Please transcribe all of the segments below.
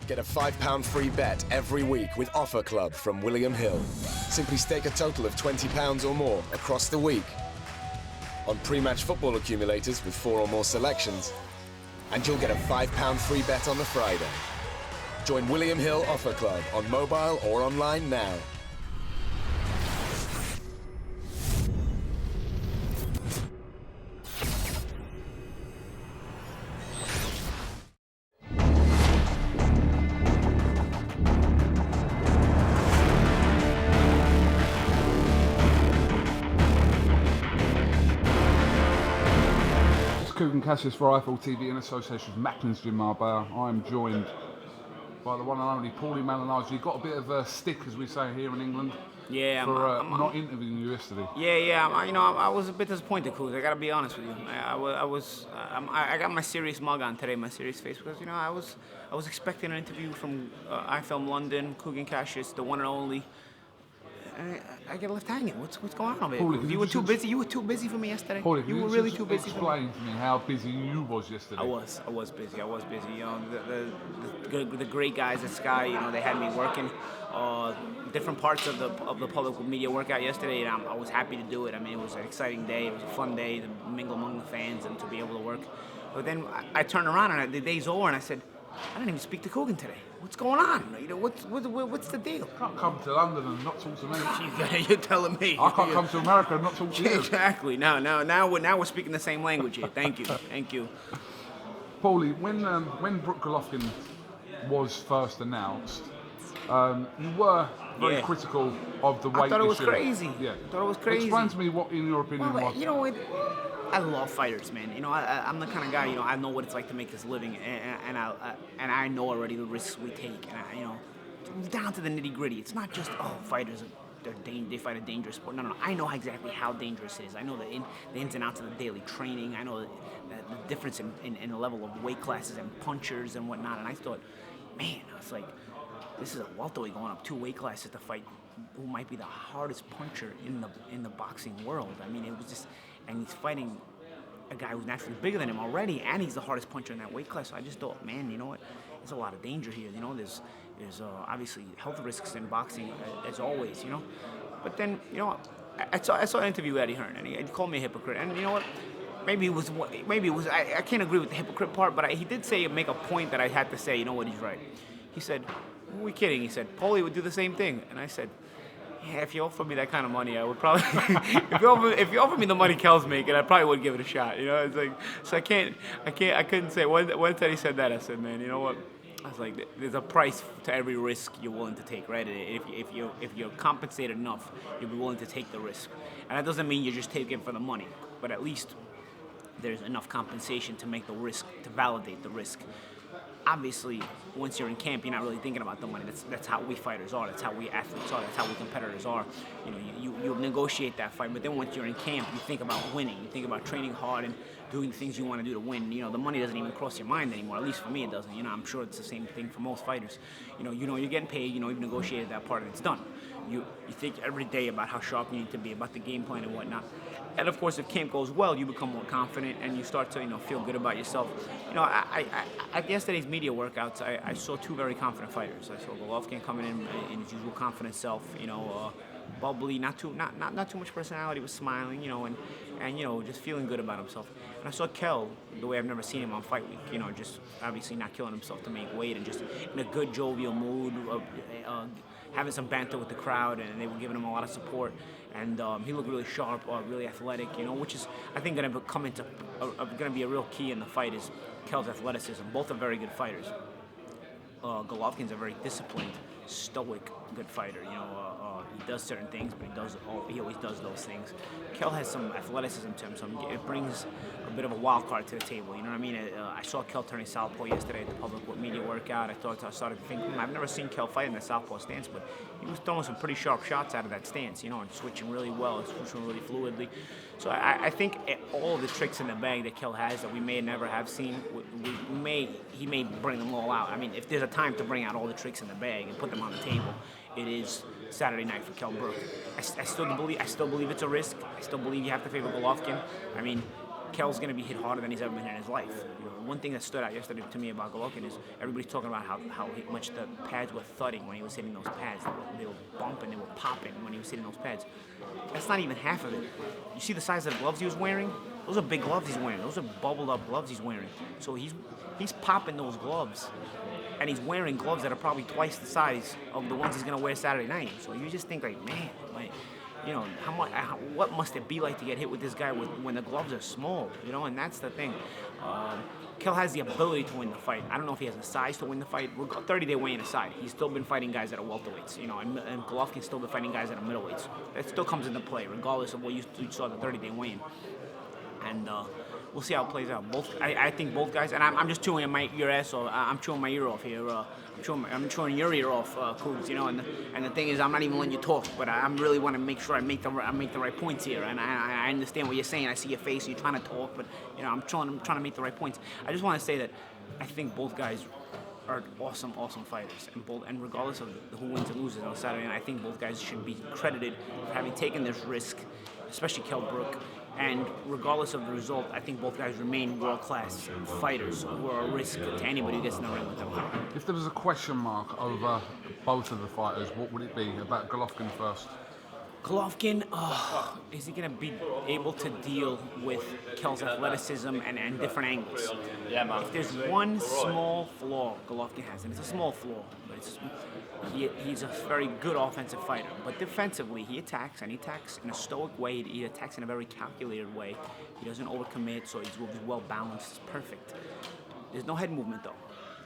Get a £5 free bet every week with Offer Club from William Hill. Simply stake a total of £20 or more across the week on pre-match football accumulators with 4 or more selections, and you'll get a £5 free bet on the Friday. Join William Hill Offer Club on mobile or online now. KUGAN CASSIUS for IFL TV in association with Macklin's Gym Marbella. I am joined by the one and only PAULIE MALIGNAGGI. You got a bit of a stick, as we say here in England, for not interviewing you yesterday. Yeah. I was a bit disappointed, Kuz. I gotta be honest with you. I got my serious mug on today, my serious face, because I was expecting an interview from IFL London, KUGAN CASSIUS, the one and only. I get left hanging. What's going on, baby? Paulie, You were too busy. You were too busy for me yesterday. Paulie, you were really too busy. Explain to me how busy you was yesterday. I was busy. The great guys at Sky, they had me working different parts of the public media workout yesterday, and I was happy to do it. I mean, it was an exciting day. It was a fun day to mingle among the fans and to be able to work. But then I turned around and the day's over, and I said, I didn't even speak to KUGAN today. What's going on? What's the deal? I can't come to London and not talk to me. You're telling me. I can't come to America and not talk to you. Exactly. Now we're speaking the same language here. Thank you. Paulie, when Brook Golovkin was first announced, you were very critical of the weight. I thought it was issue. crazy. Yeah. I thought it was crazy. Explain to me what, in your opinion, was. I love fighters, man. I'm the kind of guy. I know what it's like to make this living, and I know already the risks we take. And down to the nitty gritty. It's not just fighters. They fight a dangerous sport. No. I know exactly how dangerous it is. I know the ins and outs of the daily training. I know the difference in the level of weight classes and punchers and whatnot. And I thought, man, it's like this is a welterweight going up 2 weight classes to fight who might be the hardest puncher in the boxing world. I mean, it was just. And he's fighting a guy who's naturally bigger than him already, and he's the hardest puncher in that weight class. So I just thought, man, you know what? There's a lot of danger here. There's obviously health risks in boxing, as always. But then, I saw an interview with Eddie Hearn, and he called me a hypocrite. And you know what? Maybe it was. I can't agree with the hypocrite part, but he did make a point that I had to say. You know what? He's right. He said, "Who are we kidding?" He said, "Paulie would do the same thing," and I said, yeah, if you offer me that kind of money, I would probably. if you offer me the money Kell's making, I probably would give it a shot. It's like, so I couldn't say. Once Eddie said that, I said, man, you know what? I was like, there's a price to every risk you're willing to take, right? If you're compensated enough, you'll be willing to take the risk, and that doesn't mean you just take it for the money, but at least there's enough compensation to make the risk, to validate the risk. Obviously, once you're in camp, you're not really thinking about the money. That's how we fighters are. That's how we athletes are. That's how we competitors are. You negotiate that fight, but then once you're in camp, you think about winning. You think about training hard and doing the things you want to do to win. The money doesn't even cross your mind anymore. At least for me, it doesn't. I'm sure it's the same thing for most fighters. You're getting paid. You've negotiated that part, and it's done. You think every day about how sharp you need to be, about the game plan and whatnot. And of course, if camp goes well, you become more confident and you start to feel good about yourself. At yesterday's media workouts, I saw 2 very confident fighters. I saw Golovkin coming in his usual confident self, bubbly, not too much personality, was smiling, and just feeling good about himself. And I saw Kell the way I've never seen him on fight week, just obviously not killing himself to make weight and just in a good jovial mood, having some banter with the crowd, and they were giving him a lot of support. And he looked really sharp, really athletic, which is, I think, going to be a real key in the fight is Kell's athleticism. Both are very good fighters. Golovkin's a very disciplined, stoic, good fighter. He does certain things, but he always does those things. Kell has some athleticism to him, so it brings a bit of a wild card to the table. You know what I mean? I saw Kell turning southpaw yesterday at the public media workout. I started to think, I've never seen Kell fight in the southpaw stance, but he was throwing some pretty sharp shots out of that stance, and switching really well, and switching really fluidly. So I think all of the tricks in the bag that Kell has that we may never have seen, he may bring them all out. I mean, if there's a time to bring out all the tricks in the bag and put them on the table, it is Saturday night for KELL BROOK. I still believe it's a risk. I still believe you have to favor Golovkin. I mean, Kell's going to be hit harder than he's ever been in his life. You know, one thing that stood out yesterday to me about Golovkin is everybody's talking about how much the pads were thudding when he was hitting those pads. They were bumping, they were popping when he was hitting those pads. That's not even half of it. You see the size of the gloves he was wearing? Those are big gloves he's wearing. Those are bubbled up gloves he's wearing. So he's popping those gloves, and he's wearing gloves that are probably twice the size of the ones he's going to wear Saturday night. So you just think like, man, like, you know, what must it be like to get hit with this guy when the gloves are small, you know? And that's the thing. Kell has the ability to win the fight. I don't know if he has the size to win the fight. 30-day weigh-in aside, he's still been fighting guys that are welterweights, you know, and Golovkin's still been fighting guys that are middleweights. That still comes into play, regardless of what you saw the 30-day weigh-in. And we'll see how it plays out. I think both guys, and I'm just chewing your ass off. I'm chewing my ear off here. I'm chewing your ear off, Cougs. You know, and the thing is, I'm not even letting you talk, but I really want to make sure I make the right points here. And I understand what you're saying. I see your face. You're trying to talk, but you know, I'm trying to make the right points. I just want to say that I think both guys are awesome fighters, and regardless of who wins or loses on Saturday night, I think both guys should be credited for having taken this risk, especially Kell Brook. And regardless of the result, I think both guys remain world-class fighters who are a risk to anybody who gets in the ring with them. If there was a question mark over both of the fighters, what would it be? About Golovkin first. Golovkin, is he going to be able to deal with Kell's athleticism and different angles? Yeah, man. If there's one small flaw Golovkin has, and it's a small flaw, but he's a very good offensive fighter. But defensively, he attacks, and he attacks in a stoic way. He attacks in a very calculated way. He doesn't overcommit, so he's well balanced. It's perfect. There's no head movement, though.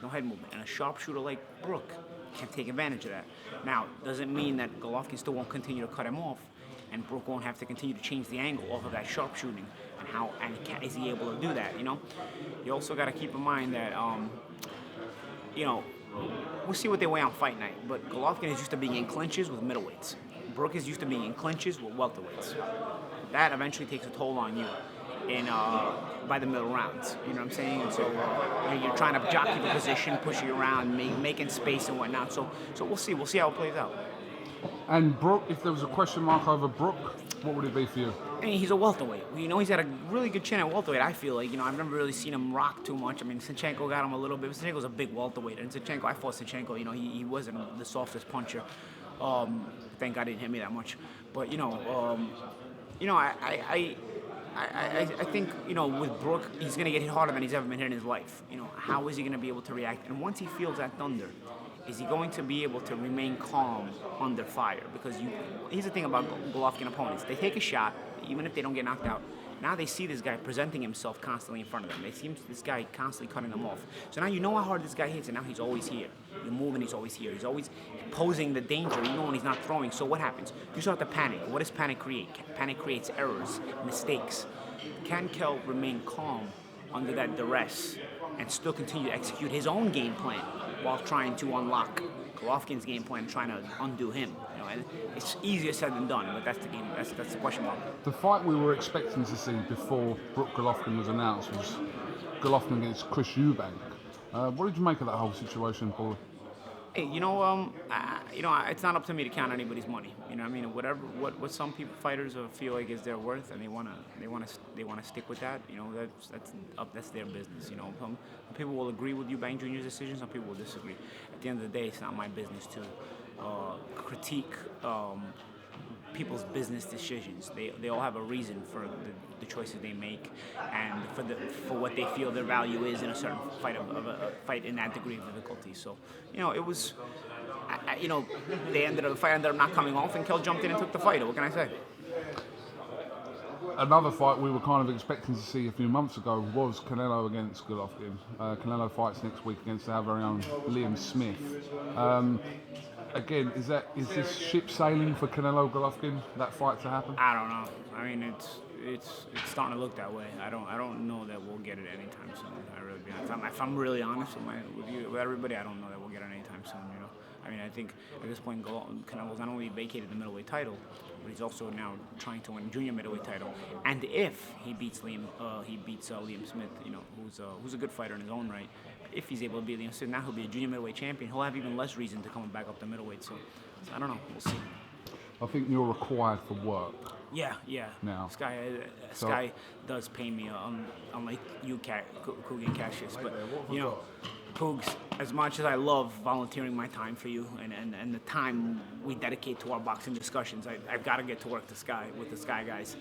No head movement. And a sharpshooter like Brook can take advantage of that. Now, doesn't mean that Golovkin still won't continue to cut him off, and Brook won't have to continue to change the angle off of that sharpshooting. And is he able to do that? You know, you also got to keep in mind that you know, we'll see what they weigh on fight night. But Golovkin is used to being in clinches with middleweights. Brook is used to being in clinches with welterweights. That eventually takes a toll on you by the middle rounds. You know what I'm saying? And so you're trying to jockey the position, push you around, making space and whatnot. So we'll see. We'll see how it plays out. And Brook, if there was a question mark over Brook, what would it be for you? I mean, he's a welterweight. You know, he's got a really good chin at welterweight, I feel like. You know, I've never really seen him rock too much. I mean, Sinchenko got him a little bit. Sinchenko's a big welterweight. And Sinchenko, I fought Sinchenko. You know, he wasn't the softest puncher. Thank God he didn't hit me that much. But, you know, I think, you know, with Brook, he's going to get hit harder than he's ever been hit in his life. You know, how is he going to be able to react? And once he feels that thunder, is he going to be able to remain calm under fire? Because here's the thing about Golovkin opponents. They take a shot, even if they don't get knocked out. Now they see this guy presenting himself constantly in front of them. They see this guy constantly cutting them off. So now you know how hard this guy hits, and now he's always here. You're moving, he's always here. He's always posing the danger, even when he's not throwing. So what happens? You start to panic. What does panic create? Panic creates errors, mistakes. Can Kell remain calm under that duress and still continue to execute his own game plan while trying to unlock Golovkin's game plan, trying to undo him? You know, and it's easier said than done, but that's the game. That's the question mark. The fight we were expecting to see before Brook Golovkin was announced was Golovkin against Chris Eubank. What did you make of that whole situation, Paul? Hey, you know, it's not up to me to count anybody's money. You know, I mean, what some fighters feel like is their worth, and they wanna stick with that. You know, that's their business. You know, some people will agree with Eubank Jr.'s decision. Some people will disagree. At the end of the day, it's not my business to critique people's business decisions. They all have a reason for the choices they make, and for what they feel their value is in a certain fight a fight in that degree of difficulty. So, you know, it was, you know, the fight ended up not coming off, and Kell jumped in and took the fight. What can I say? Another fight we were kind of expecting to see a few months ago was Canelo against Golovkin. Canelo fights next week against our very own Liam Smith. Again, is this ship sailing for Canelo Golovkin, that fight to happen? I don't know. I mean, it's starting to look that way. I don't know that we'll get it anytime soon. I really do. If I'm really honest with everybody, I don't know that we'll get it anytime soon. You know, I mean, I think at this point, Canelo's not only vacated the middleweight title, but he's also now trying to win a junior middleweight title. And if he beats Liam Smith, you know, who's a good fighter in his own right. If he's able to beat Liam Smith, now he'll be a junior middleweight champion. He'll have even less reason to come back up to middleweight. So I don't know. We'll see. I think you're required for work. Yeah. Now. Sky does pay me, unlike you, KUGAN CASSIUS. But you know, Cougs, as much as I love volunteering my time for you and the time we dedicate to our boxing discussions, I've got to get to work with the Sky guys.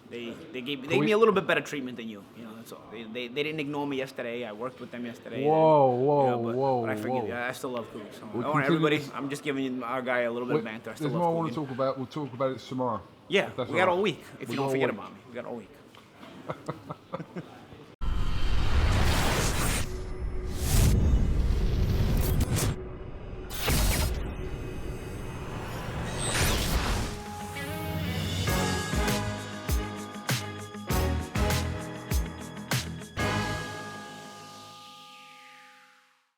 They gave me a little bit better treatment than you. You know, that's all. They didn't ignore me yesterday. I worked with them yesterday. Whoa. But I forgive you. I still love Cougs. So, don't worry, everybody. I'm just giving our guy a little bit of banter. There's more I want to talk about. We'll talk about it tomorrow. Yeah, we got all week. If you don't forget about me, we got all week.